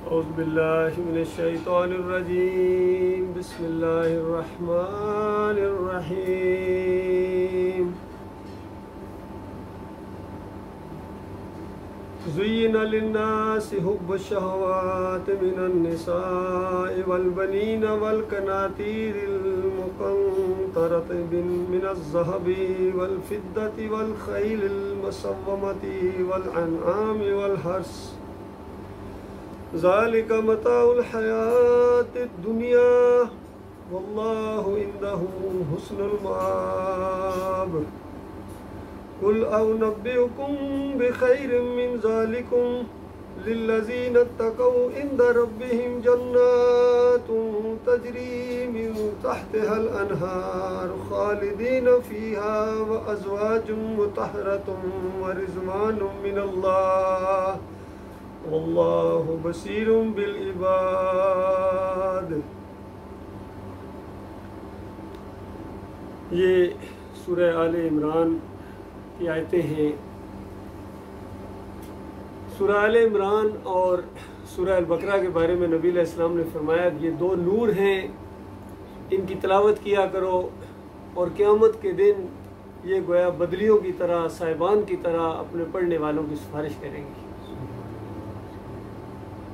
اعوذ باللہ من الشیطان الرجیم بسم اللہ الرحمن الرحیم زین للناس حب الشہوات من النساء والبنین والقناطیر المقنطرۃ من الذہب والفضة والخیل المسومۃ والانعام والحرث ذالک متاع الحیاۃ الدنیا واللہ عندہ حسن المآب قل أنبئكم بخير من ذلكم للذين اتقوا عند ربهم جنات تجري من تحتها الأنهار خالدين فيها وأزواج مطهرة ورضوان من الله والله بصير بالعباد۔ یہ سورہ آل عمران کی آیتیں ہیں۔ سورہ آل عمران اور سورہ البقرہ کے بارے میں نبی علیہ السلام نے فرمایا کہ یہ دو نور ہیں، ان کی تلاوت کیا کرو اور قیامت کے دن یہ گویا بدلیوں کی طرح، صاحبان کی طرح اپنے پڑھنے والوں کی سفارش کریں گی۔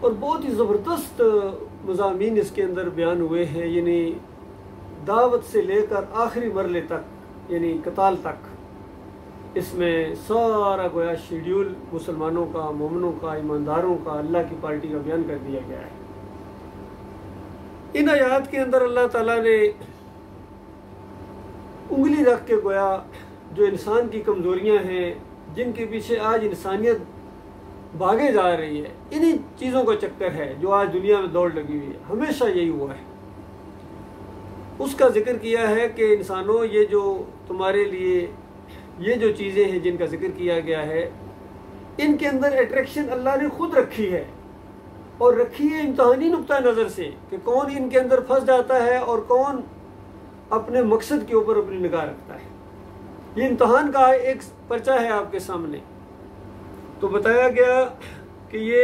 اور بہت ہی زبردست مضامین اس کے اندر بیان ہوئے ہیں، یعنی دعوت سے لے کر آخری مرحلے تک، یعنی قتال تک۔ اس میں سارا گویا شیڈیول مسلمانوں کا، مومنوں کا، ایمانداروں کا، اللہ کی پارٹی کا بیان کر دیا گیا ہے۔ ان آیات کے اندر اللہ تعالیٰ نے انگلی رکھ کے گویا جو انسان کی کمزوریاں ہیں، جن کے پیچھے آج انسانیت بھاگے جا رہی ہے، انہی چیزوں کا چکر ہے جو آج دنیا میں دوڑ لگی ہوئی ہے، ہمیشہ یہی ہوا ہے۔ اس کا ذکر کیا ہے کہ انسانوں، یہ جو تمہارے لیے یہ جو چیزیں ہیں جن کا ذکر کیا گیا ہے، ان کے اندر اٹریکشن اللہ نے خود رکھی ہے، اور رکھی ہے امتحانی نقطہ نظر سے کہ کون ان کے اندر پھنس جاتا ہے اور کون اپنے مقصد کے اوپر اپنی نگاہ رکھتا ہے۔ یہ امتحان کا ایک پرچہ ہے آپ کے سامنے۔ تو بتایا گیا کہ یہ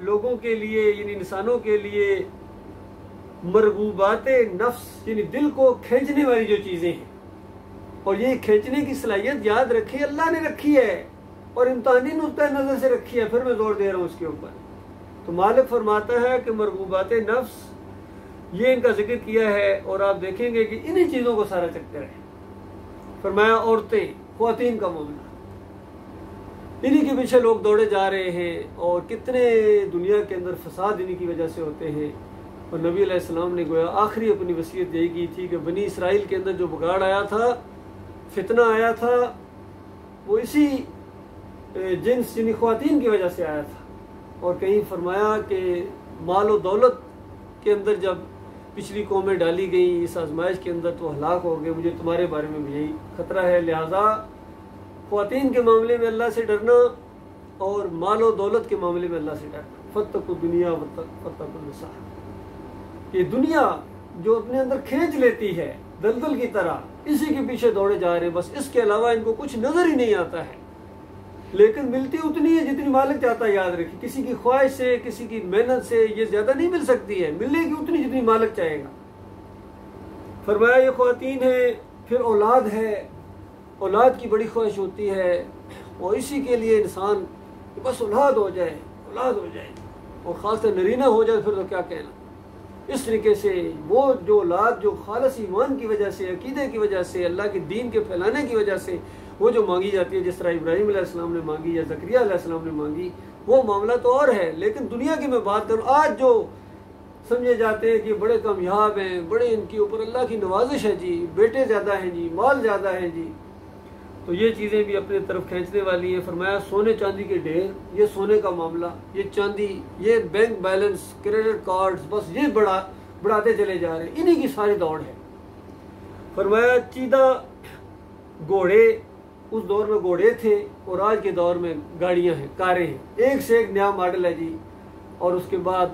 لوگوں کے لیے، یعنی انسانوں کے لیے مرغوبات نفس، یعنی دل کو کھینچنے والی جو چیزیں ہیں، اور یہ کھینچنے کی صلاحیت یاد رکھیں اللہ نے رکھی ہے، اور امتحانی نقطہ نظر سے رکھی ہے۔ پھر میں زور دے رہا ہوں اس کے اوپر۔ تو مالک فرماتا ہے کہ مرغوبات نفس، یہ ان کا ذکر کیا ہے، اور آپ دیکھیں گے کہ انہی چیزوں کو سارا چکر ہے۔ فرمایا عورتیں، خواتین کا معاملہ، انہی کے پیچھے لوگ دوڑے جا رہے ہیں، اور کتنے دنیا کے اندر فساد انہی کی وجہ سے ہوتے ہیں۔ اور نبی علیہ السلام نے گویا آخری اپنی وصیت یہی کی تھی کہ بنی اسرائیل کے اندر جو بگاڑ آیا تھا، فتنہ آیا تھا، وہ اسی جنس، یعنی خواتین کی وجہ سے آیا تھا۔ اور کہیں فرمایا کہ مال و دولت کے اندر جب پچھلی قومیں ڈالی گئیں اس آزمائش کے اندر تو ہلاک ہو گئے، مجھے تمہارے بارے میں بھی یہی خطرہ ہے، لہٰذا خواتین کے معاملے میں اللہ سے ڈرنا اور مال و دولت کے معاملے میں اللہ سے ڈرنا۔ فاتقوا الدنیا واتقوا النساء، یہ دنیا جو اپنے اندر کھینچ لیتی ہے دلدل کی طرح، اسی کے پیچھے دوڑے جا رہے ہیں، بس اس کے علاوہ ان کو کچھ نظر ہی نہیں آتا ہے، لیکن ملتی اتنی ہے جتنی مالک چاہتا ہے۔ یاد رکھیں، کسی کی خواہش سے، کسی کی محنت سے یہ زیادہ نہیں مل سکتی ہے، ملے گی اتنی جتنی مالک چاہے گا۔ فرمایا یہ خواتین ہیں، پھر اولاد ہے، اولاد کی بڑی خواہش ہوتی ہے، اور اسی کے لیے انسان بس اولاد ہو جائے، اولاد ہو جائے، اور خاص طور نرینہ ہو جائے پھر تو کیا کہنا۔ اس طریقے سے وہ جو اولاد جو خالص ایمان کی وجہ سے، عقیدے کی وجہ سے، اللہ کے دین کے پھیلانے کی وجہ سے وہ جو مانگی جاتی ہے، جس طرح ابراہیم علیہ السلام نے مانگی یا زکریا علیہ السلام نے مانگی، وہ معاملہ تو اور ہے۔ لیکن دنیا کی میں بات کروں، آج جو سمجھے جاتے ہیں کہ بڑے کامیاب ہیں، بڑے ان کے اوپر اللہ کی نوازش ہے جی، بیٹے زیادہ ہیں جی، مال زیادہ ہے جی، تو یہ چیزیں بھی اپنے طرف کھینچنے والی ہیں۔ فرمایا سونے چاندی کے ڈھیر، یہ سونے کا معاملہ، یہ چاندی، یہ بینک بیلنس، کریڈٹ کارڈز، بس یہ بڑھاتے چلے جا رہے ہیں، انہی کی ساری دوڑ ہے۔ فرمایا چیدہ گھوڑے، اس دور میں گھوڑے تھے، اور آج کے دور میں گاڑیاں ہیں، کاریں ہیں، ایک سے ایک نیا ماڈل ہے جی، اور اس کے بعد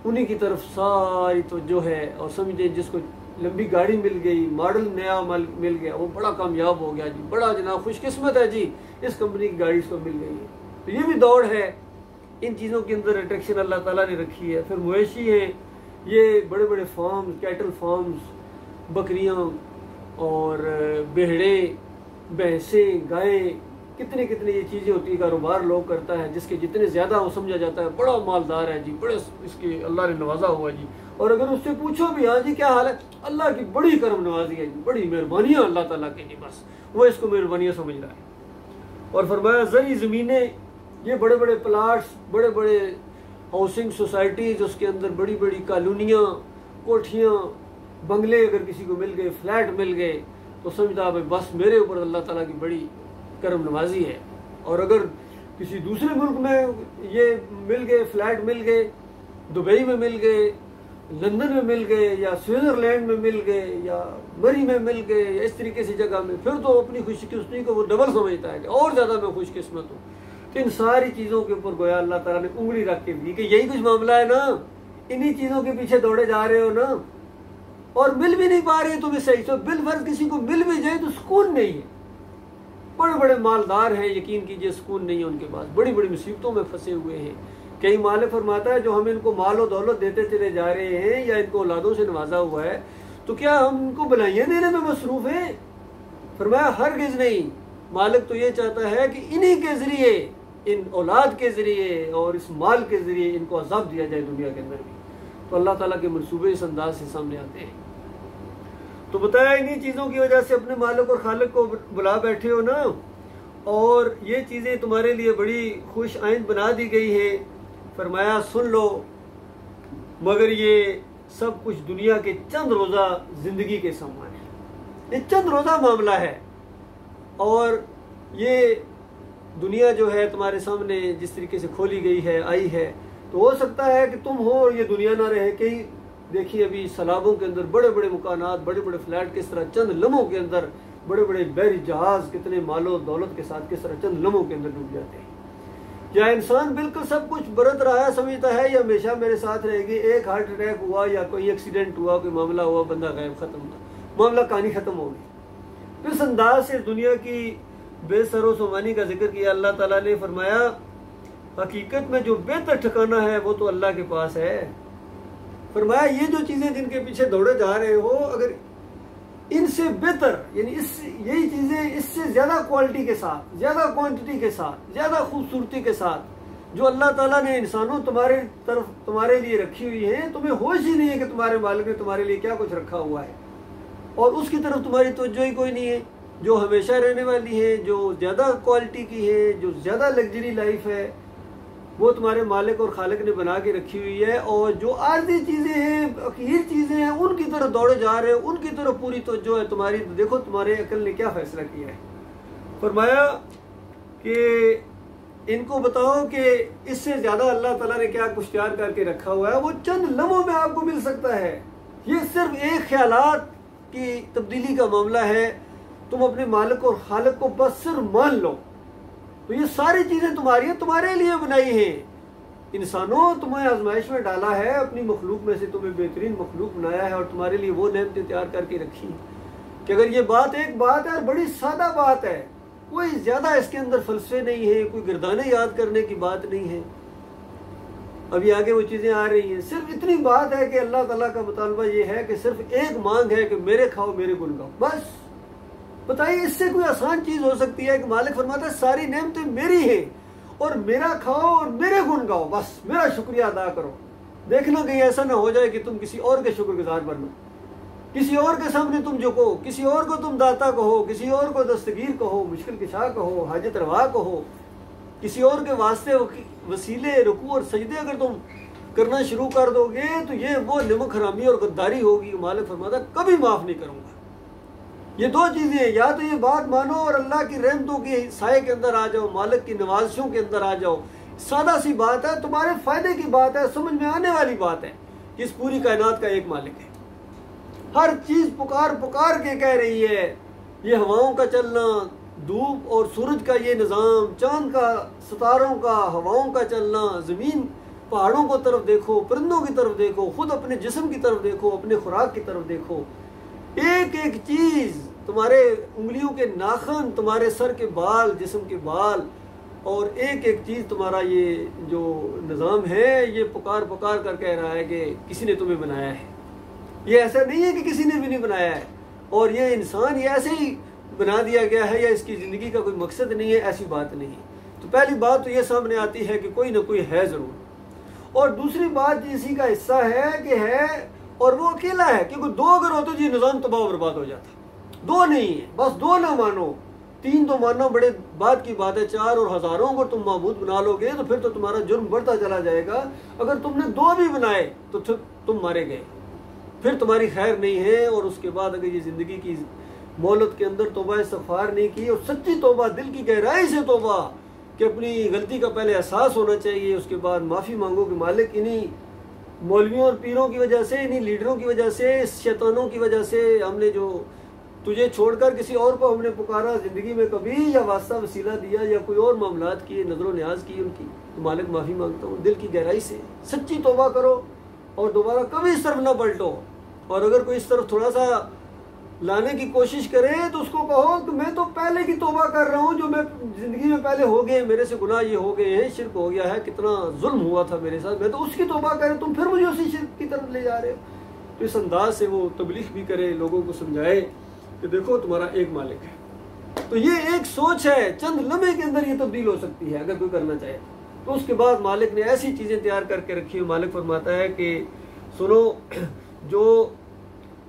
انہی کی طرف ساری توجہ ہے۔ اور سمجھے جس کو لمبی گاڑی مل گئی، ماڈل نیا مل گیا، وہ بڑا کامیاب ہو گیا جی، بڑا جناب خوش قسمت ہے جی، اس کمپنی کی گاڑی اس کو مل گئی ہے۔ تو یہ بھی دوڑ ہے، ان چیزوں کے اندر اٹریکشن اللہ تعالیٰ نے رکھی ہے. پھر مویشی ہیں، یہ بڑے بڑے فارمز، کیٹل فارمز، بکریاں اور بھیڑیں، بھینسیں، گائیں، کتنے یہ چیزیں ہوتی ہیں. کاروبار لوگ کرتا ہے جس کے جتنے زیادہ وہ سمجھا جاتا ہے بڑا مالدار ہے جی، بڑے اس کے اللہ نے نوازا ہوا جی. اور اگر اس سے پوچھو بھی ہاں جی کیا حال ہے، اللہ کی بڑی کرم نوازی ہے جی، بڑی مہربانیاں اللہ تعالیٰ کی جی، بس وہ اس کو مہربانیاں سمجھ رہا ہے. اور فرمایا زرعی زمینیں، یہ بڑے بڑے پلاٹس، بڑے بڑے ہاؤسنگ سوسائٹیز، اس کے اندر بڑی بڑی کالونیاں، کوٹھیاں، بنگلے اگر کسی کو مل گئے، فلیٹ مل گئے تو سمجھتا ہے بس میرے اوپر اللہ تعالیٰ کی بڑی کرم نوازی ہے. اور اگر کسی دوسرے ملک میں یہ مل گئے، فلیٹ مل گئے، دبئی میں مل گئے، لندن میں مل گئے، یا سوئٹزرلینڈ میں مل گئے، یا مری میں مل گئے، یا اس طریقے سے جگہ میں، پھر تو اپنی خوش قسمتی کو وہ ڈبل سمجھتا ہے کہ اور زیادہ میں خوش قسمت ہوں. تو ان ساری چیزوں کے اوپر گویا اللہ تعالیٰ نے انگلی رکھ کے دی کہ یہی کچھ معاملہ ہے نا، انہی چیزوں کے پیچھے دوڑے جا رہے ہو نا، اور مل بھی نہیں پا رہے تمہیں صحیح. تو بالفرض کسی کو مل بھی جائے تو سکون نہیں ہے. بڑے بڑے مالدار ہیں، یقین کیجئے سکون نہیں ہے ان کے پاس، بڑی بڑی مصیبتوں میں پھنسے ہوئے ہیں. کئی مالک فرماتا ہے جو ہم ان کو مال و دولت دیتے چلے جا رہے ہیں یا ان کو اولادوں سے نوازا ہوا ہے تو کیا ہم ان کو بلائیاں دینے میں مصروف ہیں؟ فرمایا ہرگز نہیں. مالک تو یہ چاہتا ہے کہ انہی کے ذریعے، ان اولاد کے ذریعے اور اس مال کے ذریعے ان کو عذاب دیا جائے دنیا کے اندر بھی. تو اللہ تعالیٰ کے منصوبے اس انداز سے سامنے آتے ہیں. تو بتایا انہی چیزوں کی وجہ سے اپنے مالک اور خالق کو بلا بیٹھے ہو نا، اور یہ چیزیں تمہارے لیے بڑی خوش آئند بنا دی گئی ہے. فرمایا سن لو، مگر یہ سب کچھ دنیا کے چند روزہ زندگی کے سامان ہے. یہ چند روزہ معاملہ ہے، اور یہ دنیا جو ہے تمہارے سامنے جس طریقے سے کھولی گئی ہے، آئی ہے، تو ہو سکتا ہے کہ تم ہو اور یہ دنیا نہ رہے. کئی دیکھیے ابھی سیلابوں کے اندر بڑے بڑے مکانات، بڑے بڑے فلیٹ کس طرح چند لمحوں کے اندر، بڑے بڑے بحری جہاز کتنے مال و دولت کے ساتھ کس طرح چند لمحوں کے اندر ڈوب جاتے ہیں. یا انسان بالکل سب کچھ برت رہا ہے، سمجھتا ہے یہ ہمیشہ میرے ساتھ رہے گی، ایک ہارٹ اٹیک ہوا یا کوئی ایکسیڈنٹ ہوا، کوئی معاملہ ہوا، بندہ غائب، ختم ہوا، معاملہ کہانی ختم ہو گئی. اس انداز سے دنیا کی بے سر و سامانی کا ذکر کیا اللہ تعالیٰ نے. فرمایا حقیقت میں جو بہتر ٹھکانہ ہے وہ تو اللہ کے پاس ہے. فرمایا یہ جو چیزیں جن کے پیچھے دوڑے جا رہے ہو، اگر ان سے بہتر، یعنی یہی چیزیں اس سے زیادہ کوالٹی کے ساتھ، زیادہ کوانٹٹی کے ساتھ، زیادہ خوبصورتی کے ساتھ جو اللہ تعالیٰ نے انسانوں تمہارے لیے رکھی ہوئی ہیں، تمہیں ہوش ہی نہیں ہے کہ تمہارے مالک نے تمہارے لیے کیا کچھ رکھا ہوا ہے، اور اس کی طرف تمہاری توجہ ہی کوئی نہیں ہے. جو ہمیشہ رہنے والی ہے، جو زیادہ کوالٹی کی ہے، جو زیادہ لگژری لائف ہے، وہ تمہارے مالک اور خالق نے بنا کے رکھی ہوئی ہے. اور جو عارضی چیزیں ہیں، حقیر چیزیں ہیں، ان کی طرف دوڑے جا رہے ہیں، ان کی طرف پوری توجہ ہے تمہاری. دیکھو تمہارے عقل نے کیا فیصلہ کیا ہے. فرمایا کہ ان کو بتاؤ کہ اس سے زیادہ اللہ تعالیٰ نے کیا کچھ تیار کر کے رکھا ہوا ہے، وہ چند لمحوں میں آپ کو مل سکتا ہے. یہ صرف ایک خیالات کی تبدیلی کا معاملہ ہے. تم اپنے مالک اور خالق کو بس صرف مان لو، تو یہ ساری چیزیں تمہاری ہیں، تمہارے لیے بنائی ہیں. انسانوں تمہیں آزمائش میں ڈالا ہے، اپنی مخلوق میں سے تمہیں بہترین مخلوق بنایا ہے، اور تمہارے لیے وہ نعمتیں تیار کر کے رکھی ہیں کہ اگر یہ بات ایک بات ہے اور بڑی سادہ بات ہے، کوئی زیادہ اس کے اندر فلسفے نہیں ہے، کوئی گردانے یاد کرنے کی بات نہیں ہے. ابھی آگے وہ چیزیں آ رہی ہیں. صرف اتنی بات ہے کہ اللہ تعالیٰ کا مطالبہ یہ ہے کہ صرف ایک مانگ ہے کہ میرے کھاؤ، میرے گن گاؤ. بس بتائیے اس سے کوئی آسان چیز ہو سکتی ہے کہ مالک فرماتا ہے ساری نعمتیں میری ہیں اور میرا کھاؤ اور میرے گن گاؤ، بس میرا شکریہ ادا کرو. دیکھنا کہیں ایسا نہ ہو جائے کہ تم کسی اور کے شکر گزار بنو، کسی اور کے سامنے تم جھکو، کسی اور کو تم داتا کہو، کسی اور کو دستگیر کہو، مشکل کشا کہو، حاجت روا کہو، کسی اور کے واسطے وسیلے رکوع اور سجدے اگر تم کرنا شروع کر دو گے تو یہ وہ نمک حرامی اور غداری ہوگی. مالک فرماتا ہے کبھی معاف نہیں کروں گا. یہ دو چیزیں ہیں، یا تو یہ بات مانو اور اللہ کی رحمتوں کے سائے کے اندر آ جاؤ، مالک کی نوازشوں کے اندر آ جاؤ. سادہ سی بات ہے، تمہارے فائدے کی بات ہے، سمجھ میں آنے والی بات ہے کہ اس پوری کائنات کا ایک مالک ہے. ہر چیز پکار پکار کے کہہ رہی ہے. یہ ہواؤں کا چلنا، دھوپ اور سورج کا یہ نظام، چاند کا، ستاروں کا، ہواؤں کا چلنا، زمین، پہاڑوں کو طرف دیکھو، پرندوں کی طرف دیکھو، خود اپنے جسم کی طرف دیکھو، اپنے خوراک کی طرف دیکھو. ایک ایک چیز، تمہارے انگلیوں کے ناخن، تمہارے سر کے بال، جسم کے بال، اور ایک ایک چیز تمہارا یہ جو نظام ہے یہ پکار پکار کر کہہ رہا ہے کہ کسی نے تمہیں بنایا ہے. یہ ایسا نہیں ہے کہ کسی نے بھی نہیں بنایا ہے، اور یہ انسان یہ ایسے ہی بنا دیا گیا ہے یا اس کی زندگی کا کوئی مقصد نہیں ہے، ایسی بات نہیں. تو پہلی بات تو یہ سامنے آتی ہے کہ کوئی نہ کوئی ہے ضرور. اور دوسری بات اسی کا حصہ ہے کہ ہے اور وہ اکیلا ہے، کیونکہ دو اگر ہوتے تو یہ نظام تباہ و برباد ہو جاتا. دو نہیں ہے، بس دو نہ مانو، تین تو مانو بڑے بات کی بات ہے، چار اور ہزاروں کو تم معبود بنا لو گے تو پھر تو تمہارا جرم بڑھتا چلا جائے گا. اگر تم نے دو بھی بنائے تو تم مارے گئے، پھر تمہاری خیر نہیں ہے. اور اس کے بعد اگر یہ زندگی کی مہلت کے اندر توبہ استغفار نہیں کی اور سچی توبہ، دل کی گہرائی سے توبہ کہ اپنی غلطی کا پہلے احساس ہونا چاہیے، اس کے بعد معافی مانگو کہ مالک انہی مولویوں اور پیروں کی وجہ سے، انہی لیڈروں کی وجہ سے، شیطانوں کی وجہ سے ہم نے جو تجھے چھوڑ کر کسی اور کو ہم نے پکارا زندگی میں کبھی، یا واسطہ وسیلہ دیا یا کوئی اور معاملات کیے، نظر و نیاز کی ان کی، تو مالک معافی مانگتا ہوں. دل کی گہرائی سے سچی توبہ کرو اور دوبارہ کبھی اس طرف نہ پلٹو. اور اگر کوئی اس طرف تھوڑا سا لانے کی کوشش کرے تو اس کو کہو کہ میں تو پہلے کی توبہ کر رہا ہوں، جو میں زندگی میں پہلے ہو گئے، میرے سے گناہ یہ ہو گئے ہیں، شرک ہو گیا ہے، کتنا ظلم ہوا تھا میرے ساتھ، میں تو اس کی توبہ کرے، تم پھر مجھے اسی شرک کی طرف لے جا رہے ہو. تو اس انداز سے وہ تبلیغ بھی کرے، لوگوں کو سمجھائے کہ دیکھو تمہارا ایک مالک ہے. تو یہ ایک سوچ ہے، چند لمحے کے اندر یہ تبدیل ہو سکتی ہے اگر کوئی کرنا چاہے. تو اس کے بعد مالک نے ایسی چیزیں تیار کر کے رکھی ہیں. مالک فرماتا ہے کہ سنو، جو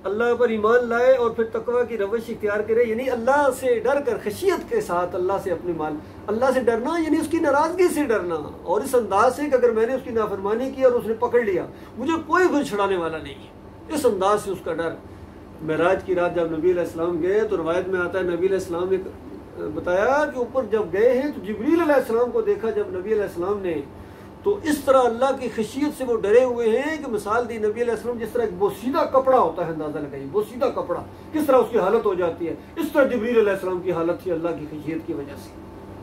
اللہ پر ایمان لائے اور پھر تقوی کی روش اختیار کرے، یعنی اللہ سے ڈر کر خشیت کے ساتھ اللہ سے اپنے اللہ سے ڈرنا، یعنی اس کی ناراضگی سے ڈرنا، اور اس انداز سے کہ اگر میں نے اس کی نافرمانی کی اور اس نے پکڑ لیا مجھے کوئی خود چھڑانے والا نہیں ہے، اس انداز سے اس کا ڈر. معراج کی رات جب نبی علیہ السلام گئے تو روایت میں آتا ہے نبی علیہ السلام نے بتایا کہ اوپر جب گئے ہیں تو جبریل علیہ السلام کو دیکھا جب نبی علیہ السلام نے، تو اس طرح اللہ کی خشیت سے وہ ڈرے ہوئے ہیں کہ مثال دی نبی علیہ السلام جس طرح ایک بوسیدہ کپڑا ہوتا ہے، اندازہ لگائیے بوسیدہ کپڑا کس طرح اس کی حالت ہو جاتی ہے، اس طرح جبریل علیہ السلام کی حالت تھی اللہ کی خشیت کی وجہ سے،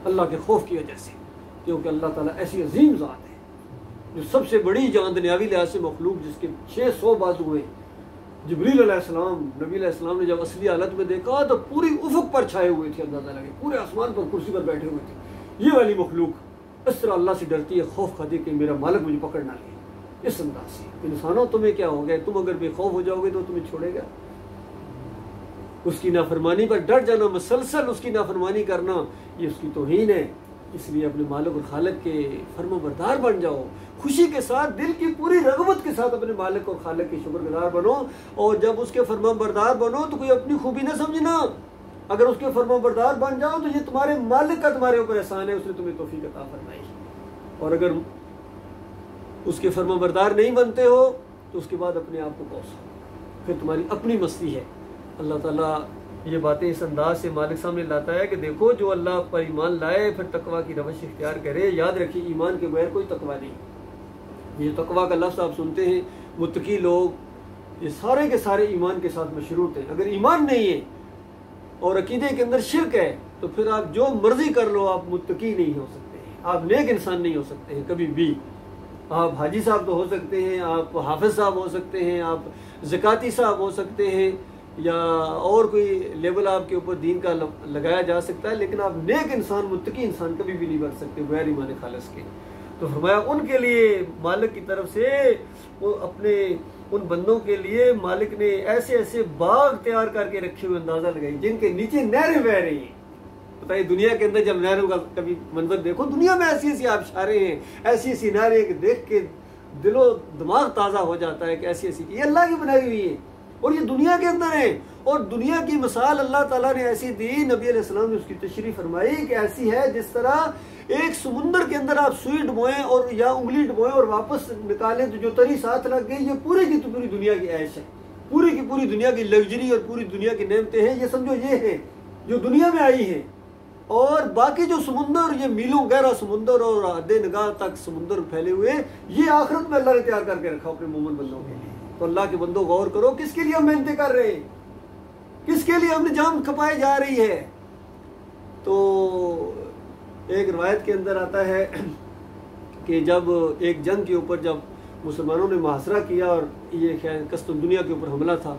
اللہ کے خوف کی وجہ سے. کیونکہ اللہ تعالیٰ ایسی عظیم ذات ہے جو سب سے بڑی جان دنیاوی لحاظ سے مخلوق، جس کے 600 بازو ہیں. جبریل علیہ السلام نبی علیہ السلام نے جب اصلی حالت میں دیکھا تو پوری افق پر چھائے ہوئے تھے، اندازہ لگے پورے آسمان پر کرسی پر بیٹھے ہوئے تھے. یہ والی مخلوق اس طرح اللہ سے ڈرتی ہے، خوف کھاتی کہ میرا مالک مجھے پکڑ نہ لے. اس انداز سے انسانوں تمہیں کیا ہو گیا، تم اگر بے خوف ہو جاؤ گے تو تمہیں چھوڑے گا. اس کی نافرمانی پر ڈر جانا، مسلسل اس کی نافرمانی کرنا، یہ اس کی توہین ہے. اس لیے اپنے مالک اور خالق کے فرما بردار بن جاؤ، خوشی کے ساتھ، دل کی پوری رغبت کے ساتھ اپنے مالک اور خالق کے شکر گزار بنو. اور جب اس کے فرما بردار بنو تو کوئی اپنی خوبی نہ سمجھنا، اگر اس کے فرما بردار بن جاؤ تو یہ تمہارے مالک کا تمہارے اوپر احسان ہے، اس نے تمہیں توفیق عطا فرمائی. اور اگر اس کے فرما بردار نہیں بنتے ہو تو اس کے بعد اپنے آپ کو کوسو، پھر تمہاری اپنی مستی ہے. اللہ تعالیٰ یہ باتیں اس انداز سے مالک سامنے لاتا ہے کہ دیکھو جو اللہ پر ایمان لائے پھر تقوی کی روش اختیار کرے. یاد رکھیے ایمان کے بغیر کوئی تقوی نہیں. یہ تقوی کا لفظ آپ سنتے ہیں، متقی لوگ یہ سارے کے سارے ایمان کے ساتھ مشروط ہیں. اگر ایمان نہیں ہے اور عقیدے کے اندر شرک ہے تو پھر آپ جو مرضی کر لو آپ متقی نہیں ہو سکتے ہیں، آپ نیک انسان نہیں ہو سکتے ہیں کبھی بھی. آپ حاجی صاحب تو ہو سکتے ہیں، آپ حافظ صاحب ہو سکتے ہیں، آپ زکاتی صاحب ہو سکتے ہیں، یا اور کوئی لیول آپ کے اوپر دین کا لگایا جا سکتا ہے، لیکن آپ نیک انسان متقی انسان کبھی بھی نہیں بن سکتے بغیر ایمان خالص کے. تو فرمایا ان کے لیے مالک کی طرف سے وہ اپنے ان بندوں کے لیے مالک نے ایسے ایسے باغ تیار کر کے رکھے ہوئے، اندازہ لگائی جن کے نیچے نہریں بہ رہی ہیں. بتائیے دنیا کے اندر جب نہروں کا کبھی منظر دیکھو، دنیا میں ایسی ایسی آبشاریں ہیں، ایسی ایسی نہریں کہ دیکھ کے دل و دماغ تازہ ہو جاتا ہے کہ ایسی ایسی یہ اللہ کی بنائی ہوئی ہے اور یہ دنیا کے اندر ہے. اور دنیا کی مثال اللہ تعالیٰ نے ایسی دی، نبی علیہ السلام نے اس کی تشریح فرمائی کہ ایسی ہے جس طرح ایک سمندر کے اندر آپ سوئی ڈبوئیں اور یا انگلی ڈبوئیں اور واپس نکالیں تو جو تری ساتھ لگ گئی، یہ پوری کی پوری دنیا کی عیش ہے، پوری کی پوری دنیا کی لگژری اور پوری دنیا کی نعمتیں ہیں. یہ سمجھو یہ ہے جو دنیا میں آئی ہیں. اور باقی جو سمندر، یہ میلوں گہرا سمندر اور حد نگاہ تک سمندر پھیلے ہوئے، یہ آخرت میں اللہ نے تیار کر کے رکھا اپنے مومن بندوں کے لیے. تو اللہ کے بندوں غور کرو کس کے لیے ہم محنتیں کر رہے ہیں، کس کے لیے ہم نے جان کھپائی جا رہی ہے. تو ایک روایت کے اندر آتا ہے کہ جب ایک جنگ کے اوپر جب مسلمانوں نے محاصرہ کیا اور یہ قسطن دنیا کے اوپر حملہ تھا،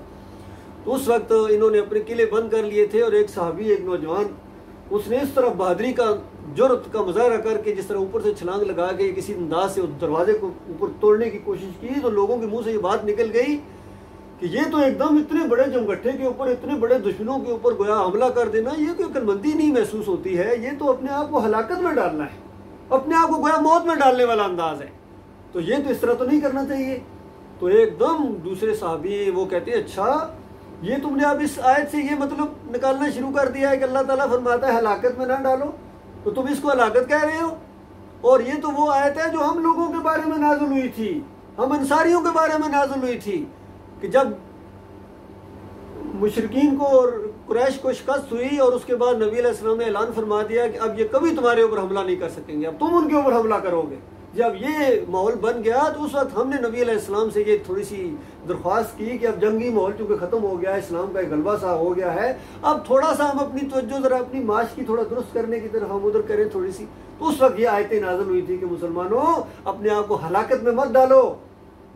تو اس وقت انہوں نے اپنے قلعے بند کر لیے تھے اور ایک صحابی، ایک نوجوان اس نے اس طرح بہادری کا جرأت کا مظاہرہ کر کے جس طرح اوپر سے چھلانگ لگا کے کسی انداز سے اس دروازے کو اوپر توڑنے کی کوشش کی تو لوگوں کے منہ سے یہ بات نکل گئی کہ یہ تو ایک دم اتنے بڑے جمگٹھے کے اوپر اتنے بڑے دشمنوں کے اوپر گویا حملہ کر دینا یہ کوئی عقلمندی نہیں محسوس ہوتی ہے، یہ تو اپنے آپ کو ہلاکت میں ڈالنا ہے، اپنے آپ کو گویا موت میں ڈالنے والا انداز ہے، تو یہ تو اس طرح تو نہیں کرنا چاہیے۔ تو ایک دم دوسرے صحابی وہ کہتے ہیں اچھا یہ تم نے اب اس آیت سے یہ مطلب نکالنا شروع کر دیا ہے کہ اللہ تعالیٰ فرماتا ہے ہلاکت میں نہ ڈالو، تو تم اس کو ہلاکت کہہ رہے ہو، اور یہ تو وہ آیت ہے جو ہم لوگوں کے بارے میں نازل ہوئی تھی، ہم انصاریوں کے بارے میں نازل ہوئی تھی کہ جب مشرکین کو اور قریش کو شکست ہوئی اور اس کے بعد نبی علیہ السلام نے اعلان فرما دیا کہ اب یہ کبھی تمہارے اوپر حملہ نہیں کر سکیں گے، اب تم ان کے اوپر حملہ کرو گے۔ جب یہ ماحول بن گیا تو اس وقت ہم نے نبی علیہ السلام سے یہ تھوڑی سی درخواست کی کہ اب جنگی ماحول چونکہ ختم ہو گیا ہے، اسلام کا ایک غلبہ سا ہو گیا ہے، اب تھوڑا سا ہم اپنی توجہ ذرا اپنی معاش کی تھوڑا درست کرنے کی طرف ہم ادھر کریں تھوڑی سی۔ تو اس وقت یہ آیتیں نازل ہوئی تھی کہ مسلمانوں اپنے آپ کو ہلاکت میں مت ڈالو،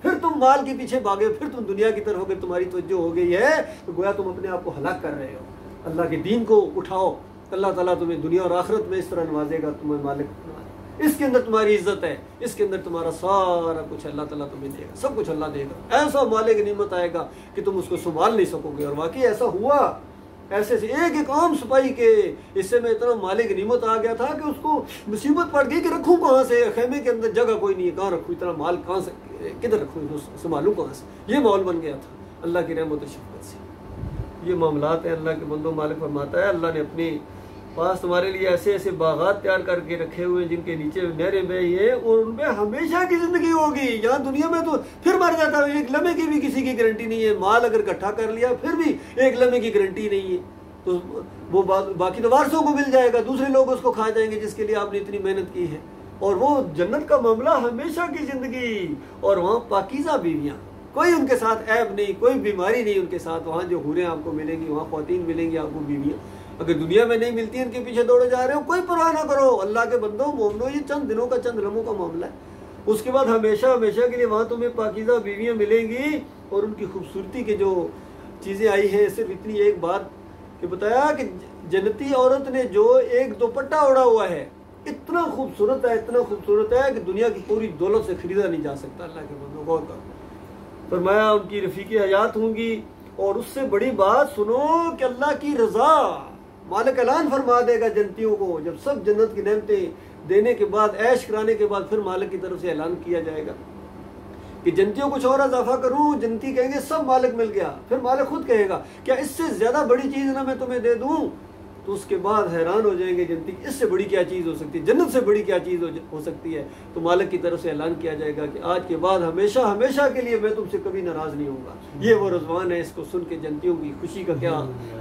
پھر تم مال کے پیچھے بھاگے، پھر تم دنیا کی طرف اگر تمہاری توجہ ہو گئی ہے تو گویا تم اپنے آپ کو ہلاک کر رہے ہو۔ اللہ کے دین کو اٹھاؤ، اللہ تعالیٰ تمہیں دنیا اور آخرت میں اس طرح نوازے گا، تمہیں مالک بنا، اس کے اندر تمہاری عزت ہے، اس کے اندر تمہارا سارا کچھ اللہ تعالیٰ تمہیں دے گا، سب کچھ اللہ دے گا، ایسا مالک نعمت آئے گا کہ تم اس کو سنبھال نہیں سکو گے۔ اور واقعی ایسا ہوا، ایسے سے ایک عام سپاہی کے حصے میں اتنا مالک نعمت آ گیا تھا کہ اس کو مصیبت پڑ گئی کہ رکھوں کہاں سے، خیمے کے اندر جگہ کوئی نہیں ہے، کہاں رکھوں اتنا مال، کہاں سے کدھر رکھوں، سنبھالوں کہاں سے، یہ ماحول بن گیا تھا اللہ کی رحمت و شفقت سے۔ یہ معاملات ہیں اللہ کے بندوں، مالک فرماتا ہے اللہ نے اپنے پاس تمہارے لیے ایسے ایسے باغات تیار کر کے رکھے ہوئے ہیں جن کے نیچے نہریں بہ ہیں اور ان میں ہمیشہ کی زندگی ہوگی۔ یہاں دنیا میں تو پھر مر جاتا ہے، ایک لمحے کی بھی کسی کی گارنٹی نہیں ہے، مال اگر اکٹھا کر لیا پھر بھی ایک لمحے کی گارنٹی نہیں ہے، تو وہ باقی تو وارثوں کو مل جائے گا، دوسرے لوگ اس کو کھا جائیں گے جس کے لیے آپ نے اتنی محنت کی ہے۔ اور وہ جنت کا معاملہ ہمیشہ کی زندگی، اور وہاں پاکیزہ بیویاں، کوئی ان کے ساتھ عیب نہیں، کوئی بیماری نہیں ان کے ساتھ، وہاں جو حوریں آپ کو ملیں گی، وہاں خواتین ملیں گی آپ کو بیویاں، اگر دنیا میں نہیں ملتی ان کے پیچھے دوڑے جا رہے ہو کوئی پرواہ نہ کرو، اللہ کے بندوں مومنو یہ چند دنوں کا چند لمحوں کا معاملہ ہے، اس کے بعد ہمیشہ ہمیشہ کے لیے وہاں تمہیں پاکیزہ بیویاں ملیں گی۔ اور ان کی خوبصورتی کے جو چیزیں آئی ہیں، صرف اتنی ایک بات کہ بتایا کہ جنتی عورت نے جو ایک دوپٹہ اوڑھا ہوا ہے اتنا خوبصورت ہے، اتنا خوبصورت ہے کہ دنیا کی پوری دولت سے خریدا نہیں جا سکتا۔ اللہ کے بندوں غور کرو، فرمایا ان کی رفیق حیات ہوں گی، اور اس سے بڑی بات سنو کہ اللہ کی رضا، مالک اعلان فرما دے گا جنتیوں کو، جب سب جنت کی نعمتیں دینے کے بعد، عیش کرانے کے بعد، پھر مالک کی طرف سے اعلان کیا جائے گا کہ جنتیوں کچھ اور اضافہ کروں، جنتی کہیں گے سب مالک مل گیا، پھر مالک خود کہے گا کیا اس سے زیادہ بڑی چیز نہ میں تمہیں دے دوں، تو اس کے بعد حیران ہو جائیں گے جنتی، اس سے بڑی کیا چیز ہو سکتی ہے، جنت سے بڑی کیا چیز ہو سکتی ہے، تو مالک کی طرف سے اعلان کیا جائے گا کہ آج کے بعد ہمیشہ ہمیشہ کے لیے میں تم سے کبھی ناراض نہیں ہوں گا۔ یہ وہ رضوان ہے، اس کو سن کے جنتیوں کی خوشی کا کیا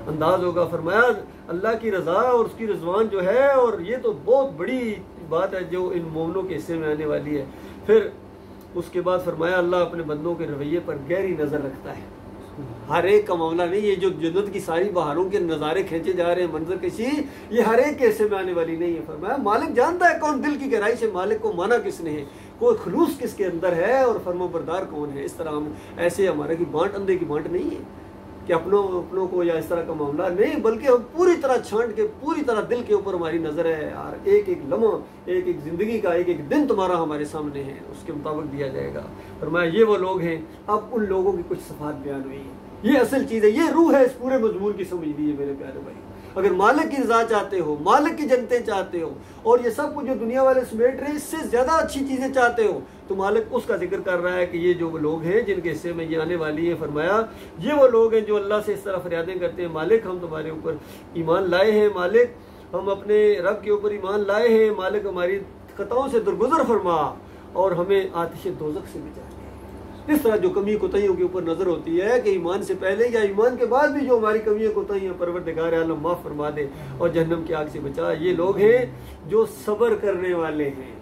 انداز ہوگا۔ فرمایا اللہ کی رضا اور اس کی رضوان جو ہے، اور یہ تو بہت بڑی بات ہے جو ان مومنوں کے حصے میں آنے والی ہے۔ پھر اس کے بعد فرمایا اللہ اپنے بندوں کے رویے پر گہری نظر رکھتا ہے، ہر ایک کا معاملہ نہیں، یہ جو جنت کی ساری بہاروں کے نظارے کھینچے جا رہے ہیں، منظر کشی، یہ ہر ایک کے حصے میں آنے والی نہیں ہے۔ فرمایا مالک جانتا ہے کون دل کی گہرائی سے مالک کو مانا کس نے ہے، کوئی خلوص کس کے اندر ہے، اور فرما بردار کون ہے۔ اس طرح ہم ایسے ہمارے کی بانٹ اندھے کی بانٹ نہیں ہے کہ اپنوں کو یا اس طرح کا معاملہ نہیں، بلکہ ہم پوری طرح چھانٹ کے پوری طرح دل کے اوپر ہماری نظر ہے، اور ایک ایک لمحہ، ایک ایک زندگی کا ایک ایک دن تمہارا ہمارے سامنے ہے، اس کے مطابق دیا جائے گا۔ فرمایا یہ وہ لوگ ہیں، اب ان لوگوں کی کچھ صفات بیان ہوئی ہیں، یہ اصل چیز ہے، یہ روح ہے اس پورے مضمون کی، سمجھ لیجیے میرے پیارے بھائی۔ اگر مالک کی رضا چاہتے ہو، مالک کی جنتیں چاہتے ہو، اور یہ سب کچھ جو دنیا والے سمیٹ رہے ہیں اس سے زیادہ اچھی چیزیں چاہتے ہو، تو مالک اس کا ذکر کر رہا ہے کہ یہ جو وہ لوگ ہیں جن کے حصے میں یہ آنے والی ہے۔ فرمایا یہ وہ لوگ ہیں جو اللہ سے اس طرح فریادیں کرتے ہیں، مالک ہم تمہارے اوپر ایمان لائے ہیں، مالک ہم اپنے رب کے اوپر ایمان لائے ہیں، مالک ہماری خطاؤں سے درگزر فرما اور ہمیں آتش دوزخ سے بچا۔ اس طرح جو کمی کوتاہیوں کے اوپر نظر ہوتی ہے کہ ایمان سے پہلے یا ایمان کے بعد بھی جو ہماری کمیاں کوتاہیاں پروردگار عالم معاف فرما دے اور جہنم کی آگ سے بچا۔ یہ لوگ ہیں جو صبر کرنے والے ہیں،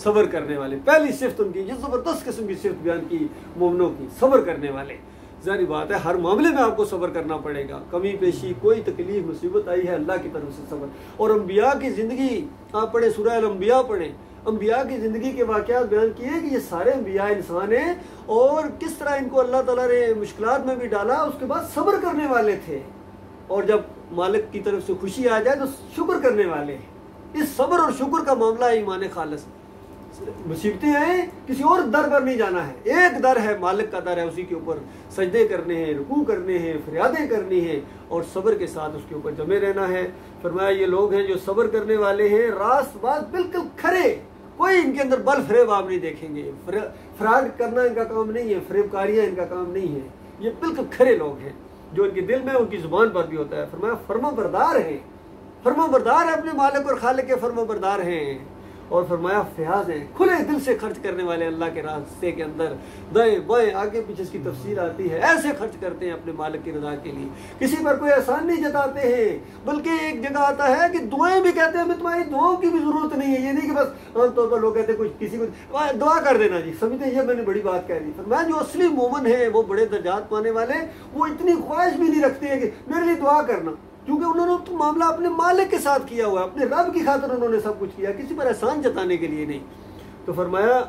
صبر کرنے والے، پہلی صفت ان کی، یہ زبردست قسم کی صفت بیان کی مومنوں کی، صبر کرنے والے۔ ظاہری بات ہے ہر معاملے میں آپ کو صبر کرنا پڑے گا، کمی پیشی کوئی تکلیف مصیبت آئی ہے اللہ کی طرف سے صبر۔ اور انبیاء کی زندگی آپ پڑھیں، سورہ الانبیاء پڑھیں، انبیاء کی زندگی کے واقعات بیان کیے کہ یہ سارے انبیاء انسان ہیں، اور کس طرح ان کو اللہ تعالیٰ نے مشکلات میں بھی ڈالا، اس کے بعد صبر کرنے والے تھے۔ اور جب مالک کی طرف سے خوشی آ جائے تو شکر کرنے والے ہیں۔ اس صبر اور شکر کا معاملہ ہے ایمان خالص۔ مصیبتیں ہیں کسی اور در پر نہیں جانا ہے، ایک در ہے، مالک کا در ہے، اسی کے اوپر سجدے کرنے ہیں، رکوع کرنے ہیں، فریادیں کرنی ہیں اور صبر کے ساتھ اس کے اوپر جمے رہنا ہے۔ فرمایا یہ لوگ ہیں جو صبر کرنے والے ہیں، راست بات بالکل کھرے، کوئی ان کے اندر بل فریب آپ نہیں دیکھیں گے، فراڈ کرنا ان کا کام نہیں ہے، فریب کاریاں ان کا کام نہیں ہے، یہ بالکل کھرے لوگ ہیں جو ان کے دل میں ان کی زبان پر بھی ہوتا ہے۔ فرمایا فرما بردار ہیں، فرما بردار ہیں، اپنے مالک اور خالق کے فرما بردار ہیں۔ اور فرمایا فیاض ہیں، کھلے دل سے خرچ کرنے والے، اللہ کے راستے کے اندر دائیں بائیں آگے پیچھے اس کی تفصیل آتی ہے، ایسے خرچ کرتے ہیں اپنے مالک کی رضا کے لیے، کسی پر کوئی احسان نہیں جتاتے ہیں، بلکہ ایک جگہ آتا ہے کہ دعائیں بھی کہتے ہیں ہمیں تمہاری دعاؤں کی بھی ضرورت نہیں ہے۔ یہ نہیں کہ بس عام طور پر لوگ کہتے ہیں کچھ کسی کو دعا کر دینا جی، سمجھتے ہیں یہ میں نے بڑی بات کہہ دی۔ فرمایا جو اصلی مومن ہے، وہ بڑے درجات پانے والے، وہ اتنی خواہش بھی نہیں رکھتے ہیں کہ میرے لیے دعا کرنا، کیونکہ انہوں نے تو معاملہ اپنے مالک کے ساتھ کیا ہوا ہے، اپنے رب کی خاطر انہوں نے سب کچھ کیا، کسی پر احسان جتانے کے لیے نہیں۔ تو فرمایا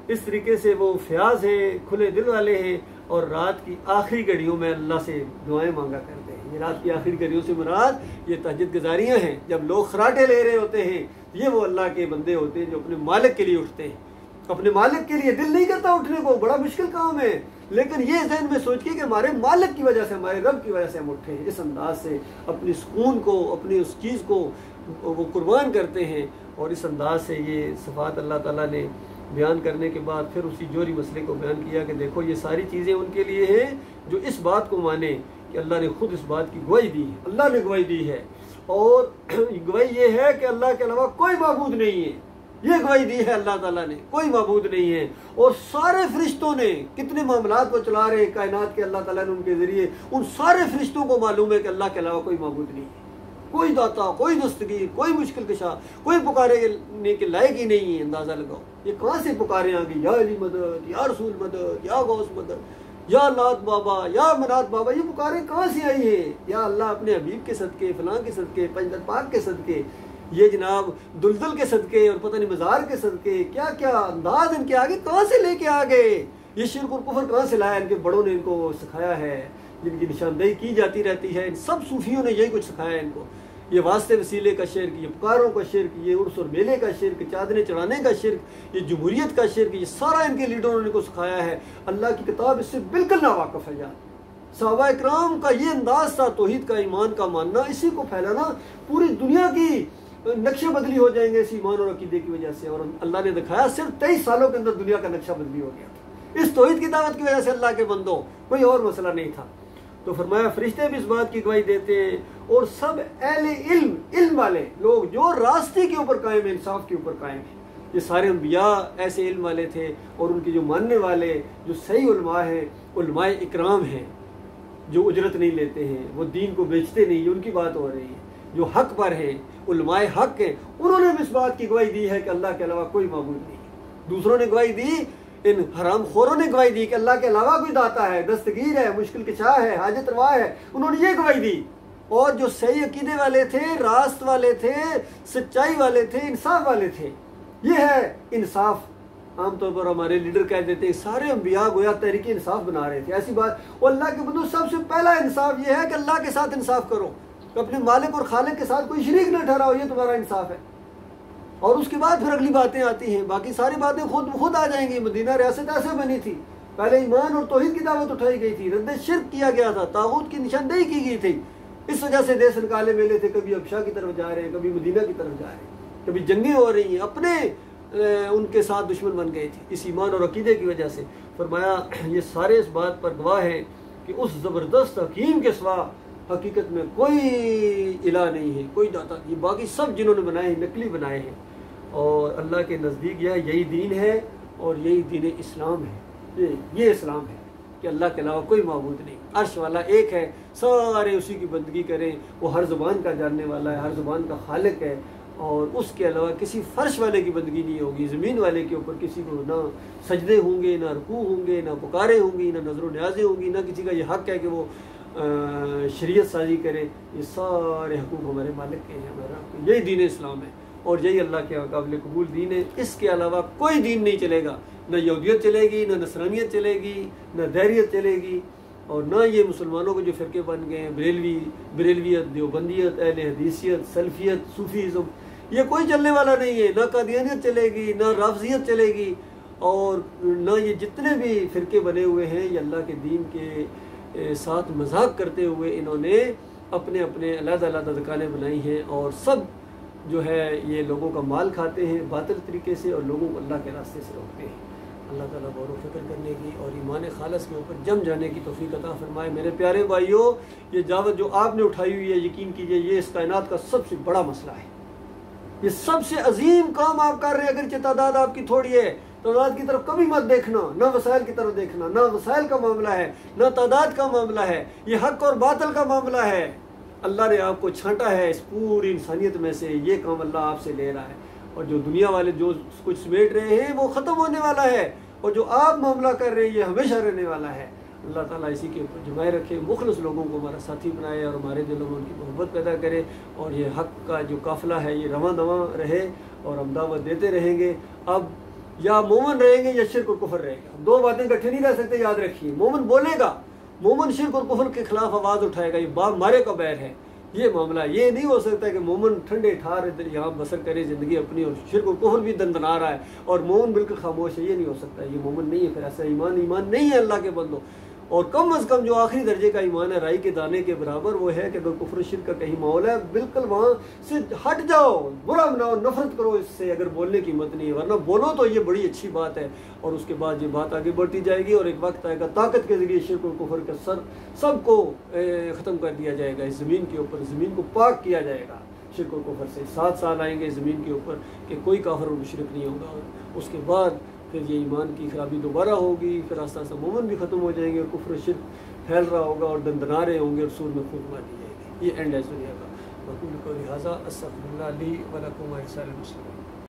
اس طریقے سے وہ فیاض ہیں، کھلے دل والے ہیں، اور رات کی آخری گھڑیوں میں اللہ سے دعائیں مانگا کرتے ہیں۔ یہ رات کی آخری گھڑیوں سے مراد یہ تہجد گزاریاں ہیں، جب لوگ خراٹے لے رہے ہوتے ہیں، یہ وہ اللہ کے بندے ہوتے ہیں جو اپنے مالک کے لیے اٹھتے ہیں۔ اپنے مالک کے لیے دل نہیں کرتا اٹھنے کو، بڑا مشکل کام ہے، لیکن یہ ذہن میں سوچ کے کہ ہمارے مالک کی وجہ سے، ہمارے رب کی وجہ سے ہم اٹھے ہیں، اس انداز سے اپنی سکون کو، اپنی اس چیز کو وہ قربان کرتے ہیں۔ اور اس انداز سے یہ صفات اللہ تعالیٰ نے بیان کرنے کے بعد پھر اسی جوہری مسئلے کو بیان کیا کہ دیکھو یہ ساری چیزیں ان کے لیے ہیں جو اس بات کو مانے کہ اللہ نے خود اس بات کی گواہی دی ہے، اللہ نے گواہی دی ہے، اور گواہی یہ ہے کہ اللہ کے علاوہ کوئی معبود نہیں ہے، یہ گواہی دی ہے اللہ تعالیٰ نے، کوئی معبود نہیں ہے۔ اور سارے فرشتوں نے کتنے معاملات کو چلا رہے ہیں کائنات کے اللہ تعالیٰ نے ان کے ذریعے، ان سارے فرشتوں کو معلوم ہے کہ اللہ کے علاوہ کوئی معبود نہیں ہے، کوئی داتا، کوئی دستگیر، کوئی مشکل کشا، کوئی پکارے کے لائق ہی نہیں ہے۔ اندازہ لگاؤ یہ کہاں سے پکارے آگے، یا علی مدد، یا رسول مدد، یا غوث مدد، یا لات بابا، یا منات بابا، یہ پکارے کہاں سے آئی ہیں؟ یا اللہ اپنے حبیب کے صدقے، فلاں کے صدقے، پنجر پاک کے صدقے، یہ جناب دلدل کے صدقے اور پتہ نہیں مزار کے صدقے، کیا کیا انداز ان کے آگے کہاں سے لے کے آ گئے؟ یہ شرک اور کفر کہاں سے لایا؟ ان کے بڑوں نے ان کو سکھایا ہے، جن کی نشاندہی کی جاتی رہتی ہے، ان سب صوفیوں نے یہی کچھ سکھایا ہے ان کو۔ یہ واسطے وسیلے کا شرک، یہ پکاروں کا شرک، یہ عرس اور میلے کا شرک، چادریں چڑھانے کا شرک، یہ جمہوریت کا شرک، یہ سارا ان کے لیڈروں نے ان کو سکھایا ہے۔ اللہ کی کتاب اس سے بالکل ناواقف ہے یار۔ صحابہ اکرام کا یہ انداز تھا توحید کا، ایمان کا ماننا، اسی کو پھیلانا، پوری دنیا کی نقشے بدلی ہو جائیں گے اس ایمان اور عقیدے کی وجہ سے۔ اور اللہ نے دکھایا صرف 23 سالوں کے اندر دنیا کا نقشہ بدلی ہو گیا اس توحید کی دعوت کی وجہ سے۔ اللہ کے بندوں کوئی اور مسئلہ نہیں تھا۔ تو فرمایا فرشتے بھی اس بات کی گواہی دیتے ہیں، اور سب اہل علم والے لوگ جو راستے کے اوپر قائم ہیں، انصاف کے اوپر قائم ہیں۔ یہ سارے انبیاء ایسے علم والے تھے، اور ان کے جو ماننے والے جو صحیح علماء ہیں، علماء اکرام ہیں، جو اجرت نہیں لیتے ہیں، وہ دین کو بیچتے نہیں، ان کی بات ہو رہی ہے، جو حق پر ہیں، علماء حق ہیں، انہوں نے بھی اس بات کی گواہی دی ہے کہ اللہ کے علاوہ کوئی معبود نہیں ہے۔ دوسروں نے گواہی دی، ان حرام خوروں نے گواہی دی کہ اللہ کے علاوہ کوئی داتا ہے، دستگیر ہے، مشکل کشا ہے، حاجت روا ہے، انہوں نے یہ گواہی دی۔ اور جو صحیح عقیدے والے تھے، راست والے تھے، سچائی والے تھے، انصاف والے تھے، یہ ہے انصاف۔ عام طور پر ہمارے لیڈر کہہ دیتے ہیں سارے انبیاء گویا تحریک انصاف بنا رہے تھے، ایسی بات۔ اور اللہ کے بندو سب سے پہلا انصاف یہ ہے کہ اللہ کے ساتھ انصاف کرو، کہ اپنے مالک اور خالق کے ساتھ کوئی شریک نہ ٹھہراؤ، یہ تمہارا انصاف ہے۔ اور اس کے بعد پھر اگلی باتیں آتی ہیں، باقی ساری باتیں خود آ جائیں گی۔ مدینہ ریاست ایسے بنی تھی، پہلے ایمان اور توحید کی دعوت اٹھائی گئی تھی، رد شرک کیا گیا تھا، طاغوت کی نشاندہی کی گئی تھی، اس وجہ سے دیس نکالے میلے تھے، کبھی ابشا کی طرف جا رہے ہیں، کبھی مدینہ کی طرف جا رہے ہیں، کبھی جنگیں ہو رہی ہیں، اپنے ان کے ساتھ دشمن بن گئے تھے اس ایمان اور عقیدے کی وجہ سے۔ فرمایا یہ سارے اس بات پر گواہ ہیں کہ اس زبردست حکیم کے سوا حقیقت میں کوئی الہ نہیں ہے، کوئی داتا نہیں، باقی سب جنہوں نے بنائے ہیں نقلی بنائے ہیں۔ اور اللہ کے نزدیک یہی دین ہے، اور یہی دین اسلام ہے، یہ اسلام ہے کہ اللہ کے علاوہ کوئی معبود نہیں، عرش والا ایک ہے، سارے اسی کی بندگی کریں، وہ ہر زبان کا جاننے والا ہے، ہر زبان کا خالق ہے، اور اس کے علاوہ کسی فرش والے کی بندگی نہیں ہوگی، زمین والے کے اوپر کسی کو نہ سجدے ہوں گے، نہ رکوع ہوں گے، نہ پکارے ہوں گی، نہ نظر و نیازیں ہوں گی، نہ کسی کا یہ حق ہے کہ وہ شریعت سازی کرے۔ یہ سارے حقوق ہمارے مالک کے ہیں، ہمارا یہی دین اسلام ہے، اور یہی اللہ کے قابل قبول دین ہے۔ اس کے علاوہ کوئی دین نہیں چلے گا، نہ یہودیت چلے گی، نہ نصرانیت چلے گی، نہ دیریت چلے گی، اور نہ یہ مسلمانوں کے جو فرقے بن گئے ہیں، بریلویت، دیوبندیت، اہل حدیثیت، سلفیت، صوفیزم، یہ کوئی چلنے والا نہیں ہے۔ نہ قادیانیت چلے گی، نہ رافضیت چلے گی، اور نہ یہ جتنے بھی فرقے بنے ہوئے ہیں، یہ اللہ کے دین کے ساتھ مذاق کرتے ہوئے انہوں نے اپنے اپنے علیحدہ علیحدہ دکانیں بنائی ہیں، اور سب جو ہے یہ لوگوں کا مال کھاتے ہیں باطل طریقے سے، اور لوگوں کو اللہ کے راستے سے روکتے ہیں۔ اللہ تعالیٰ غور و فکر کرنے کی اور ایمان خالص کے اوپر جم جانے کی توفیق عطا فرمائے۔ میرے پیارے بھائیوں، یہ دعوت جو آپ نے اٹھائی ہوئی ہے، یقین کیجئے یہ اس کائنات کا سب سے بڑا مسئلہ ہے۔ یہ سب سے عظیم کام آپ کر رہے ہیں، اگرچہ تعداد آپ کی تھوڑی ہے، تعداد کی طرف کبھی مت دیکھنا، نہ وسائل کی طرف دیکھنا، نہ وسائل کا معاملہ ہے، نہ تعداد کا معاملہ ہے، یہ حق اور باطل کا معاملہ ہے۔ اللہ نے آپ کو چھانٹا ہے اس پوری انسانیت میں سے، یہ کام اللہ آپ سے لے رہا ہے، اور جو دنیا والے جو کچھ سمیٹ رہے ہیں وہ ختم ہونے والا ہے، اور جو آپ معاملہ کر رہے ہیں یہ ہمیشہ رہنے والا ہے۔ اللہ تعالیٰ اسی کے اوپر جمائے رکھے، مخلص لوگوں کو ہمارا ساتھی بنائے، اور ہمارے دلوں میں ان کی محبت پیدا کرے، اور یہ حق کا جو قافلہ ہے یہ رواں دواں رہے، اور ہم دعوت دیتے رہیں گے۔ اب یا مومن رہیں گے یا شرک اور کفر رہے گا، دو باتیں اکٹھے نہیں رہ سکتے، یاد رکھیے۔ مومن بولے گا، مومن شرک اور کفر کے خلاف آواز اٹھائے گا، یہ باپ مارے کا بیر ہے یہ معاملہ۔ یہ نہیں ہو سکتا کہ مومن ٹھنڈے ٹھار یہاں بسر کرے زندگی اپنی، اور شرک اور کفر بھی دندنا رہا ہے، اور مومن بالکل خاموش ہے، یہ نہیں ہو سکتا، یہ مومن نہیں ہے۔ پھر ایسا ایمان نہیں ہے اللہ کے بندوں۔ اور کم از کم جو آخری درجے کا ایمان ہے رائی کے دانے کے برابر، وہ ہے کہ اگر کفر شرک کا کہیں ماحول ہے بالکل وہاں سے ہٹ جاؤ، برا بناؤ، نفرت کرو اس سے، اگر بولنے کی ہمت نہیں ہے، ورنہ بولو تو یہ بڑی اچھی بات ہے، اور اس کے بعد یہ بات آگے بڑھتی جائے گی، اور ایک وقت آئے گا طاقت کے ذریعے شرک اور کفر کا سر سب کو ختم کر دیا جائے گا اس زمین کے اوپر، زمین کو پاک کیا جائے گا شرک اور کفر سے۔ 7 سال آئیں گے زمین کے اوپر کہ کوئی کافر اور مشرک نہیں ہوگا، اور اس کے بعد پھر یہ ایمان کی خرابی دوبارہ ہوگی، پھر آہستہ آہستہ مومن بھی ختم ہو جائیں گے، اور کفر و شرک پھیل رہا ہوگا، اور دندنا رہے ہوں گے، اور سور میں خود مار دی جائے گی۔ یہ اینڈ ہے دنیا کا۔ وقول کو لہٰذا استغفر اللہ لی ولکم ولسائر المسلمین۔